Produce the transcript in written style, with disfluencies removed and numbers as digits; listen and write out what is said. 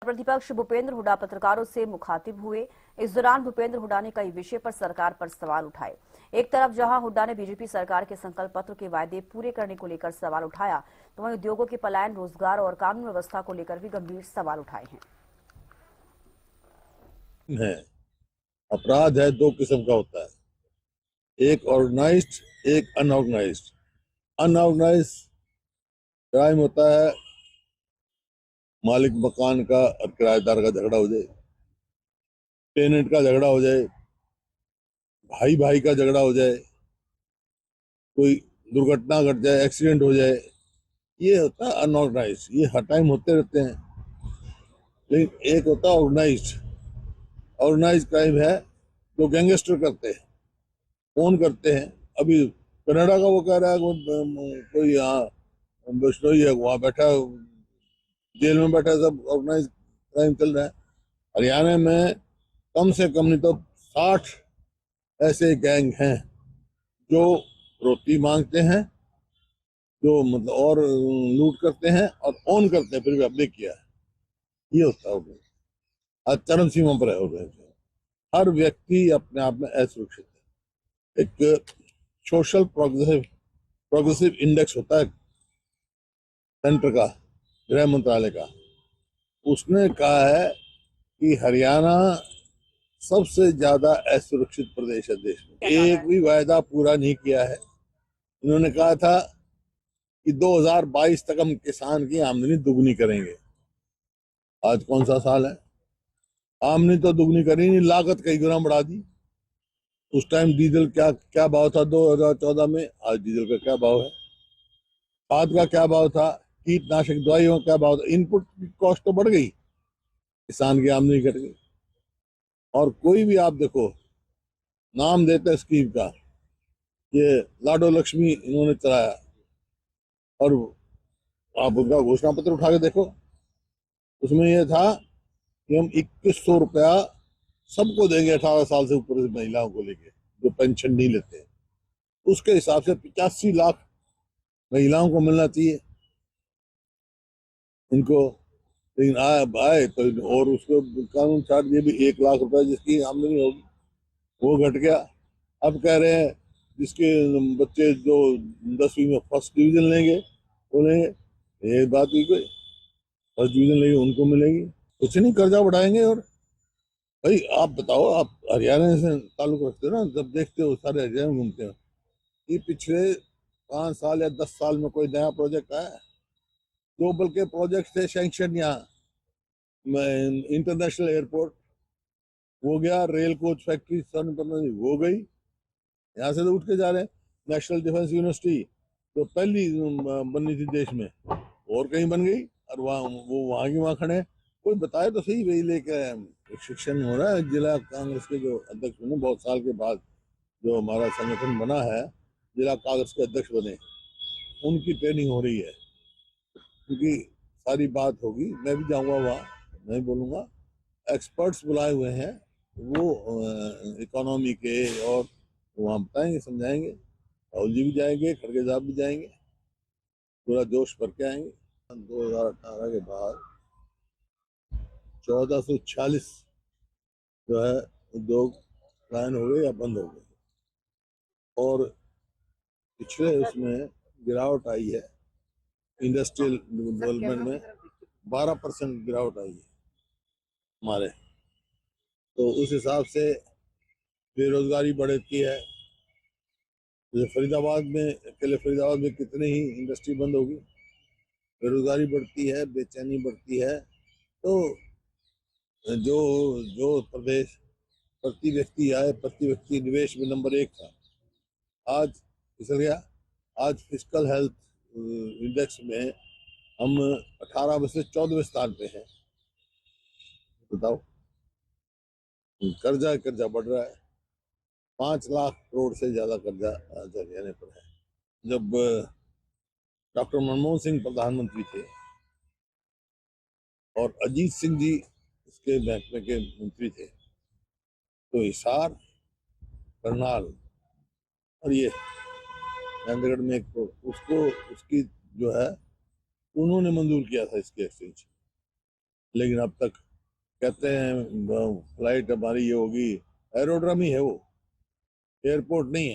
प्रतिपक्ष भूपेंद्र हुड्डा पत्रकारों से मुखातिब हुए। इस दौरान भूपेंद्र हुड्डा ने कई विषय पर सरकार पर सवाल उठाए। एक तरफ जहां हुड्डा ने बीजेपी सरकार के संकल्प पत्र के वायदे पूरे करने को लेकर सवाल उठाया, तो वहीं उद्योगों के पलायन, रोजगार और कानून व्यवस्था को लेकर भी गंभीर सवाल उठाए हैं। अपराध है, दो किस्म का होता है, एक ऑर्गेनाइज्ड, एक अनऑर्गेनाइज्ड। अनऑर्गेनाइज्ड क्राइम होता है मालिक मकान का और किराएदार का झगड़ा हो जाए, टेनेंट का झगड़ा हो जाए, भाई भाई का झगड़ा हो जाए, कोई दुर्घटना घट जाए, एक्सीडेंट हो जाए, ये होता है अनऑर्गेनाइज्ड। ये हर टाइम होते रहते हैं। लेकिन एक होता है ऑर्गेनाइज्ड। ऑर्गेनाइज्ड क्राइम है जो गैंगस्टर करते हैं, कौन करते हैं। अभी कनाडा का वो कह रहा है कोई यहाँ बिश्नोई है, वहां बैठा, जेल में बैठा, सब ऑर्गेनाइज क्राइम चल रहा है। हरियाणा में कम से कम नहीं तो 60 ऐसे गैंग हैं जो रोटी मांगते हैं, जो मतलब और लूट करते हैं और ऑन करते हैं, फिर भी अपने किया है। ये होता है आज चरम सीमा पर है। हर व्यक्ति अपने आप में असुरक्षित है। एक सोशल प्रोग्रेसिव इंडेक्स होता है सेंटर का, गृह मंत्रालय का, उसने कहा है कि हरियाणा सबसे ज्यादा असुरक्षित प्रदेश है देश में। एक भी वायदा पूरा नहीं किया है। इन्होंने कहा था कि 2022 तक हम किसान की आमदनी दुगनी करेंगे। आज कौन सा साल है? आमदनी तो दुगनी करी नहीं, लागत कई गुना बढ़ा दी। उस टाइम डीजल क्या क्या भाव था 2014 में, आज डीजल का क्या भाव है? खाद का क्या भाव था? कीटनाशक दवाइयों का क्या भाव था? इनपुट की कॉस्ट तो बढ़ गई, किसान की आमदनी घट गई। और कोई भी आप देखो, नाम देते स्कीम का, ये लाडो लक्ष्मी इन्होंने चलाया, और आप उनका घोषणा पत्र उठा के देखो, उसमें यह था कि हम 2100 रुपया सबको देंगे 18 साल से ऊपर की महिलाओं को लेके, जो पेंशन नहीं लेते हैं। उसके हिसाब से 85 लाख महिलाओं को मिलना चाहिए इनको। लेकिन आए तो, और उसको कानून छाट दिए भी 1 लाख रुपए जिसकी आमदनी होगी वो घट गया। अब कह रहे हैं जिसके बच्चे जो 10वीं में फर्स्ट डिवीजन लेंगे वो लेंगे। ये बात हुई कोई? फर्स्ट डिवीजन लेंगे उनको मिलेगी? कुछ नहीं, कर्जा बढ़ाएंगे। और भाई आप बताओ, आप हरियाणा से ताल्लुक रखते हो ना, जब देखते हो सारे हरियाणा में घूमते हो, कि पिछले 5 साल या 10 साल में कोई नया प्रोजेक्ट आया? जो बल्कि प्रोजेक्ट थे सैंक्शन, यहाँ इंटरनेशनल एयरपोर्ट हो गया, रेल कोच फैक्ट्री सोनीपत हो गई, यहाँ से तो उठ के जा रहे हैं। नेशनल डिफेंस यूनिवर्सिटी जो पहली बननी थी देश में, और कहीं बन गई, और वहाँ वो वहाँ की वहाँ खड़े हैं। कोई बताए तो सही, वही लेके शिक्षण हो रहा है। जिला कांग्रेस के जो अध्यक्ष बने बहुत साल के बाद, जो हमारा संगठन बना है, जिला कांग्रेस के अध्यक्ष बने, उनकी ट्रेनिंग हो रही है। क्योंकि सारी बात होगी, मैं भी जाऊंगा वहाँ, मैं बोलूंगा। एक्सपर्ट्स बुलाए हुए हैं, वो इकोनॉमी के, और वहाँ बताएंगे, समझाएंगे। राहुल जी भी जाएंगे, खड़गे साहब भी जाएंगे, पूरा जोश भर के आएंगे। 2018 के बाद 1446 जो है उद्योग पलायन हो गए या बंद हो गए, और पिछले उसमें गिरावट आई है। इंडस्ट्रियल डेवलपमेंट में 12% गिरावट आई है हमारे। तो उस हिसाब से बेरोजगारी बढ़ती है। जैसे फरीदाबाद में, अकेले फरीदाबाद में कितने ही इंडस्ट्री बंद होगी, बेरोजगारी बढ़ती है, बेचैनी बढ़ती है। तो जो जो प्रदेश प्रति व्यक्ति आय, प्रति व्यक्ति निवेश में नंबर 1 था, आज फिसल गया। आज फिजिकल हेल्थ इंडेक्स में हम 18 में से 14वें स्थान पे हैं। बताओ, कर्जा कर्जा बढ़ रहा है। 5 लाख करोड़ से ज्यादा कर्जा आज हरियाणा पर है। जब डॉक्टर मनमोहन सिंह प्रधानमंत्री थे और अजीत सिंह जी इसके महकमे के मंत्री थे, तो हिसार, करनाल और ये चंडीगढ़ में एक उसको, उसकी जो है, उन्होंने मंजूर किया था इसके एक्सटेंशन। लेकिन अब तक कहते हैं फ्लाइट हमारी ये होगी, एरोड्रम ही है वो, एयरपोर्ट नहीं है।